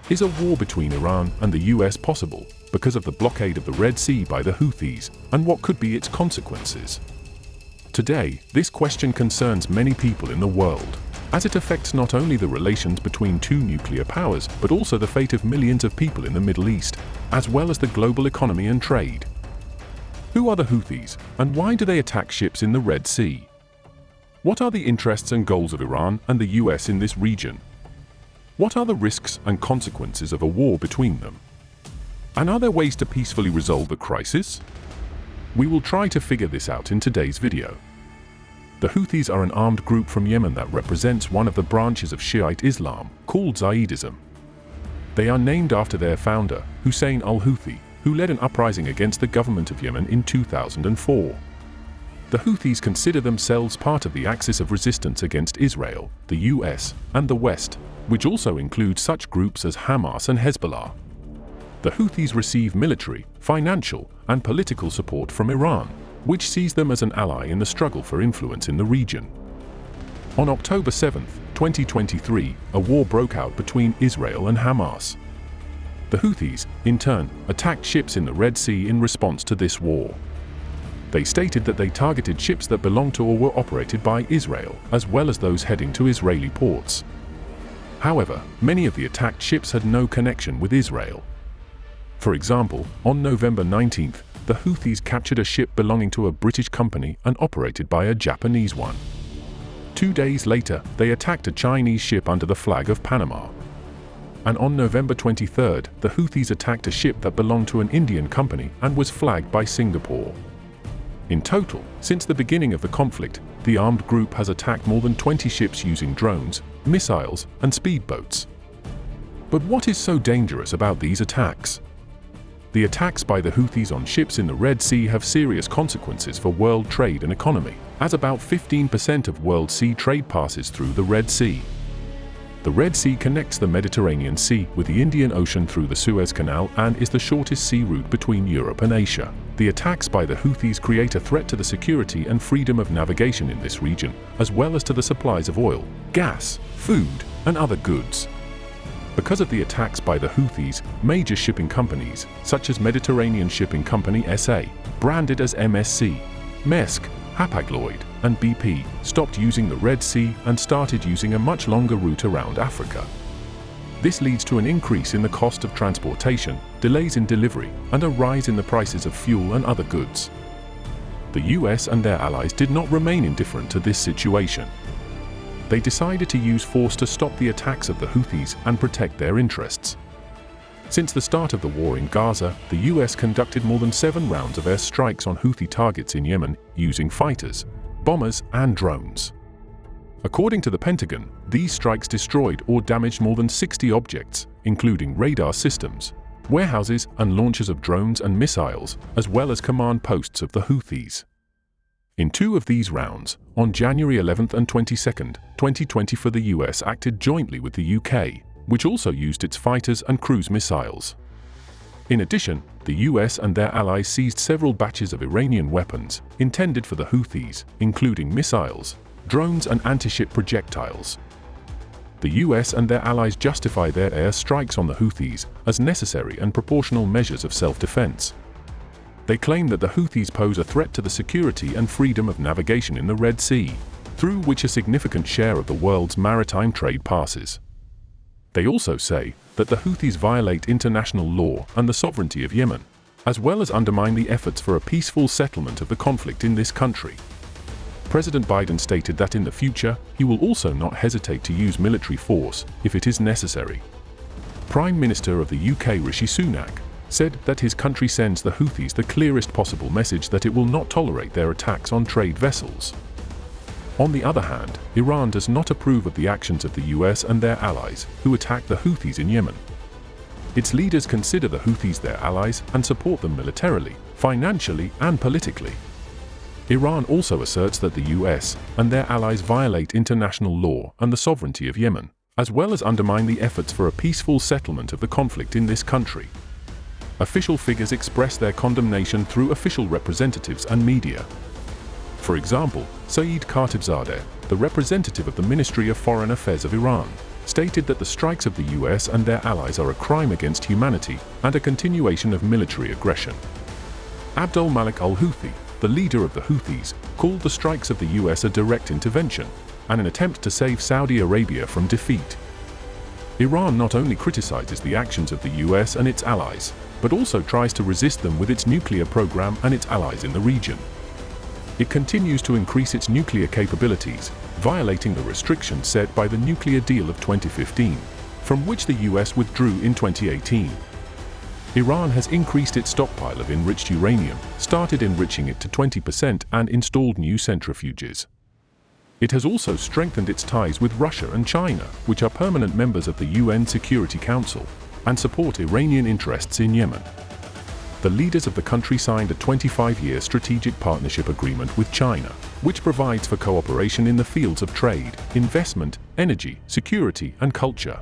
Is a war between Iran and the US possible because of the blockade of the Red Sea by the Houthis, and what could be its consequences? Today, this question concerns many people in the world, as it affects not only the relations between two nuclear powers, but also the fate of millions of people in the Middle East, as well as the global economy and trade. Who are the Houthis, and why do they attack ships in the Red Sea? What are the interests and goals of Iran and the US in this region? What are the risks and consequences of a war between them? And are there ways to peacefully resolve the crisis? We will try to figure this out in today's video. The Houthis are an armed group from Yemen that represents one of the branches of Shiite Islam, called Zaydism. They are named after their founder, Hussein al-Houthi, who led an uprising against the government of Yemen in 2004. The Houthis consider themselves part of the axis of resistance against Israel, the US, and the West, which also includes such groups as Hamas and Hezbollah. The Houthis receive military, financial, and political support from Iran, which sees them as an ally in the struggle for influence in the region. On October 7, 2023, a war broke out between Israel and Hamas. The Houthis, in turn, attacked ships in the Red Sea in response to this war. They stated that they targeted ships that belonged to or were operated by Israel, as well as those heading to Israeli ports. However, many of the attacked ships had no connection with Israel. For example, on November 19, the Houthis captured a ship belonging to a British company and operated by a Japanese one. 2 days later, they attacked a Chinese ship under the flag of Panama. And on November 23, the Houthis attacked a ship that belonged to an Indian company and was flagged by Singapore. In total, since the beginning of the conflict, the armed group has attacked more than 20 ships using drones, missiles, and speedboats. But what is so dangerous about these attacks? The attacks by the Houthis on ships in the Red Sea have serious consequences for world trade and economy, as about 15% of world sea trade passes through the Red Sea. The Red Sea connects the Mediterranean Sea with the Indian Ocean through the Suez Canal and is the shortest sea route between Europe and Asia. The attacks by the Houthis create a threat to the security and freedom of navigation in this region, as well as to the supplies of oil, gas, food, and other goods. Because of the attacks by the Houthis, major shipping companies, such as Mediterranean Shipping Company SA, branded as MSC, Maersk, Hapag-Lloyd, and BP, stopped using the Red Sea and started using a much longer route around Africa. This leads to an increase in the cost of transportation, delays in delivery, and a rise in the prices of fuel and other goods. The US and their allies did not remain indifferent to this situation. They decided to use force to stop the attacks of the Houthis and protect their interests. Since the start of the war in Gaza, the US conducted more than 7 rounds of air strikes on Houthi targets in Yemen using fighters, bombers, and drones. According to the Pentagon, these strikes destroyed or damaged more than 60 objects, including radar systems, warehouses, and launchers of drones and missiles, as well as command posts of the Houthis. In 2 of these rounds, on January 11 and 22, 2024, the US acted jointly with the UK, which also used its fighters and cruise missiles. In addition, the US and their allies seized several batches of Iranian weapons intended for the Houthis, including missiles, drones, and anti-ship projectiles. The US and their allies justify their air strikes on the Houthis as necessary and proportional measures of self-defense. They claim that the Houthis pose a threat to the security and freedom of navigation in the Red Sea, through which a significant share of the world's maritime trade passes. They also say that the Houthis violate international law and the sovereignty of Yemen, as well as undermine the efforts for a peaceful settlement of the conflict in this country. President Biden stated that in the future, he will also not hesitate to use military force if it is necessary. Prime Minister of the UK Rishi Sunak said that his country sends the Houthis the clearest possible message that it will not tolerate their attacks on trade vessels. On the other hand, Iran does not approve of the actions of the US and their allies who attack the Houthis in Yemen. Its leaders consider the Houthis their allies and support them militarily, financially, and politically. Iran also asserts that the US and their allies violate international law and the sovereignty of Yemen, as well as undermine the efforts for a peaceful settlement of the conflict in this country. Official figures express their condemnation through official representatives and media. For example, Saeed Khatibzadeh, the representative of the Ministry of Foreign Affairs of Iran, stated that the strikes of the US and their allies are a crime against humanity and a continuation of military aggression. Abdul Malik al-Houthi, the leader of the Houthis, called the strikes of the US a direct intervention and an attempt to save Saudi Arabia from defeat. Iran not only criticizes the actions of the US and its allies, but also tries to resist them with its nuclear program and its allies in the region. It continues to increase its nuclear capabilities, violating the restrictions set by the nuclear deal of 2015, from which the US withdrew in 2018. Iran has increased its stockpile of enriched uranium, started enriching it to 20% and installed new centrifuges. It has also strengthened its ties with Russia and China, which are permanent members of the UN Security Council, and support Iranian interests in Yemen. The leaders of the country signed a 25-year strategic partnership agreement with China, which provides for cooperation in the fields of trade, investment, energy, security, and culture.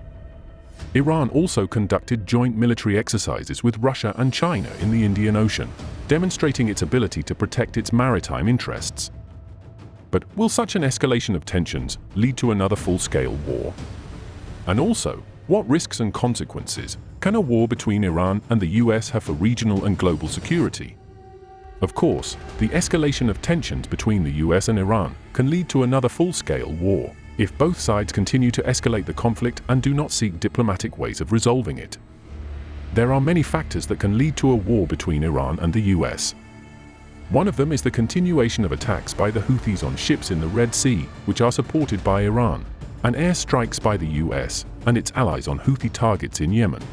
Iran also conducted joint military exercises with Russia and China in the Indian Ocean, demonstrating its ability to protect its maritime interests. But will such an escalation of tensions lead to another full-scale war? And also, what risks and consequences can a war between Iran and the US have for regional and global security? Of course, the escalation of tensions between the US and Iran can lead to another full-scale war if both sides continue to escalate the conflict and do not seek diplomatic ways of resolving it. There are many factors that can lead to a war between Iran and the US. One of them is the continuation of attacks by the Houthis on ships in the Red Sea, which are supported by Iran, and air strikes by the US and its allies on Houthi targets in Yemen.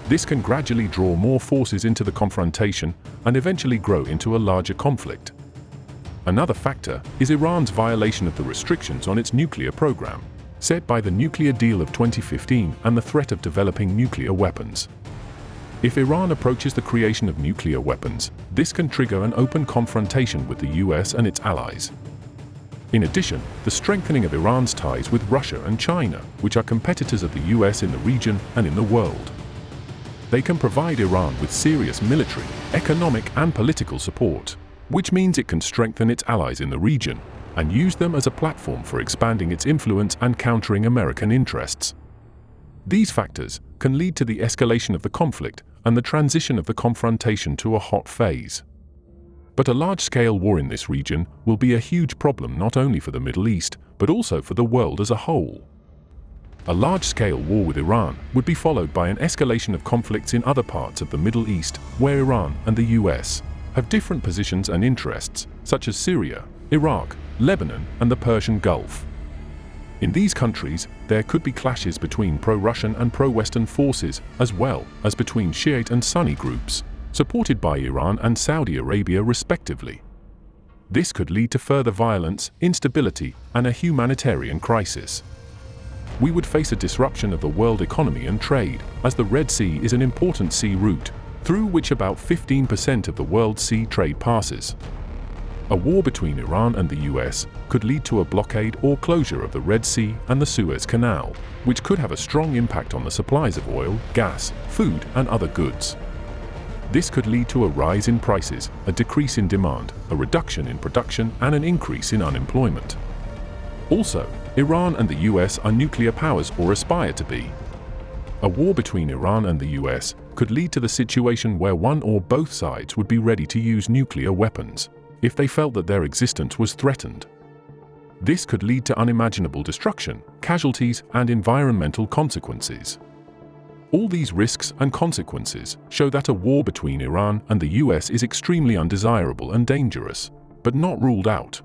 This can gradually draw more forces into the confrontation and eventually grow into a larger conflict. Another factor is Iran's violation of the restrictions on its nuclear program, set by the nuclear deal of 2015 and the threat of developing nuclear weapons. If Iran approaches the creation of nuclear weapons, this can trigger an open confrontation with the US and its allies. In addition, the strengthening of Iran's ties with Russia and China, which are competitors of the US in the region and in the world. They can provide Iran with serious military, economic, and political support, which means it can strengthen its allies in the region and use them as a platform for expanding its influence and countering American interests. These factors can lead to the escalation of the conflict and the transition of the confrontation to a hot phase. But a large-scale war in this region will be a huge problem not only for the Middle East, but also for the world as a whole. A large-scale war with Iran would be followed by an escalation of conflicts in other parts of the Middle East, where Iran and the US have different positions and interests, such as Syria, Iraq, Lebanon, and the Persian Gulf. In these countries, there could be clashes between pro-Russian and pro-Western forces, as well as between Shiite and Sunni groups, supported by Iran and Saudi Arabia respectively. This could lead to further violence, instability, and a humanitarian crisis. We would face a disruption of the world economy and trade, as the Red Sea is an important sea route, through which about 15% of the world's sea trade passes. A war between Iran and the US could lead to a blockade or closure of the Red Sea and the Suez Canal, which could have a strong impact on the supplies of oil, gas, food, and other goods. This could lead to a rise in prices, a decrease in demand, a reduction in production, and an increase in unemployment. Also, Iran and the US are nuclear powers or aspire to be. A war between Iran and the US could lead to the situation where one or both sides would be ready to use nuclear weapons if they felt that their existence was threatened. This could lead to unimaginable destruction, casualties, and environmental consequences. All these risks and consequences show that a war between Iran and the US is extremely undesirable and dangerous, but not ruled out.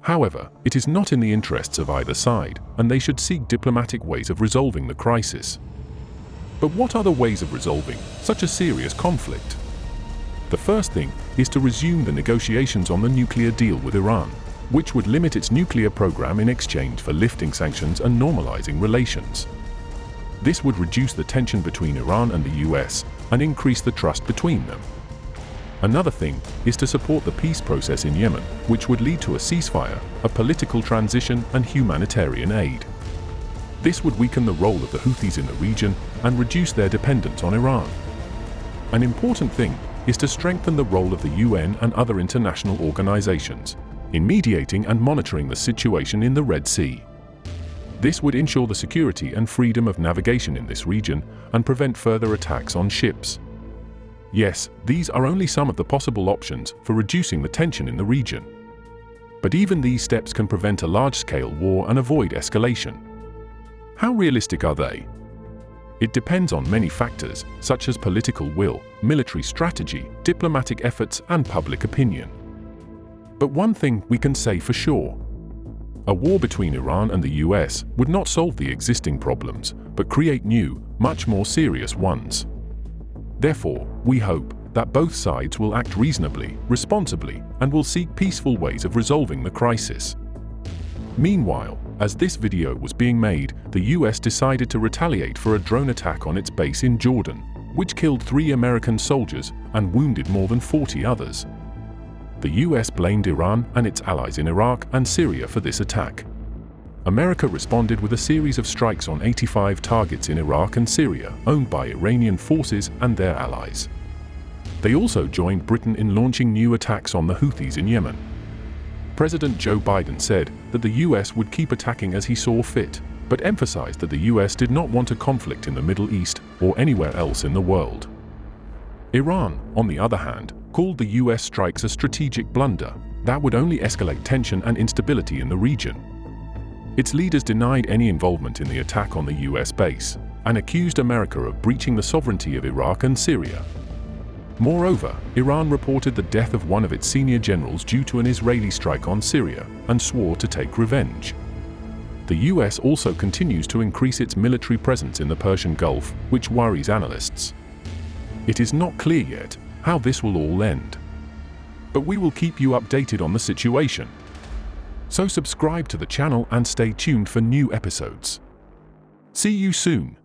However, it is not in the interests of either side, and they should seek diplomatic ways of resolving the crisis. But what are the ways of resolving such a serious conflict? The first thing is to resume the negotiations on the nuclear deal with Iran, which would limit its nuclear program in exchange for lifting sanctions and normalizing relations. This would reduce the tension between Iran and the US and increase the trust between them. Another thing is to support the peace process in Yemen, which would lead to a ceasefire, a political transition, and humanitarian aid. This would weaken the role of the Houthis in the region and reduce their dependence on Iran. An important thing is to strengthen the role of the UN and other international organizations in mediating and monitoring the situation in the Red Sea. This would ensure the security and freedom of navigation in this region and prevent further attacks on ships. Yes, these are only some of the possible options for reducing the tension in the region. But even these steps can prevent a large-scale war and avoid escalation. How realistic are they? It depends on many factors, such as political will, military strategy, diplomatic efforts, and public opinion. But one thing we can say for sure: a war between Iran and the US would not solve the existing problems, but create new, much more serious ones. Therefore, we hope that both sides will act reasonably, responsibly, and will seek peaceful ways of resolving the crisis. Meanwhile, as this video was being made, the US decided to retaliate for a drone attack on its base in Jordan, which killed 3 American soldiers and wounded more than 40 others. The US blamed Iran and its allies in Iraq and Syria for this attack. America responded with a series of strikes on 85 targets in Iraq and Syria, owned by Iranian forces and their allies. They also joined Britain in launching new attacks on the Houthis in Yemen. President Joe Biden said that the US would keep attacking as he saw fit, but emphasized that the US did not want a conflict in the Middle East or anywhere else in the world. Iran, on the other hand, called the US strikes a strategic blunder that would only escalate tension and instability in the region. Its leaders denied any involvement in the attack on the US base and accused America of breaching the sovereignty of Iraq and Syria. Moreover, Iran reported the death of one of its senior generals due to an Israeli strike on Syria and swore to take revenge. The US also continues to increase its military presence in the Persian Gulf, which worries analysts. It is not clear yet how this will all end. But we will keep you updated on the situation. So subscribe to the channel and stay tuned for new episodes. See you soon.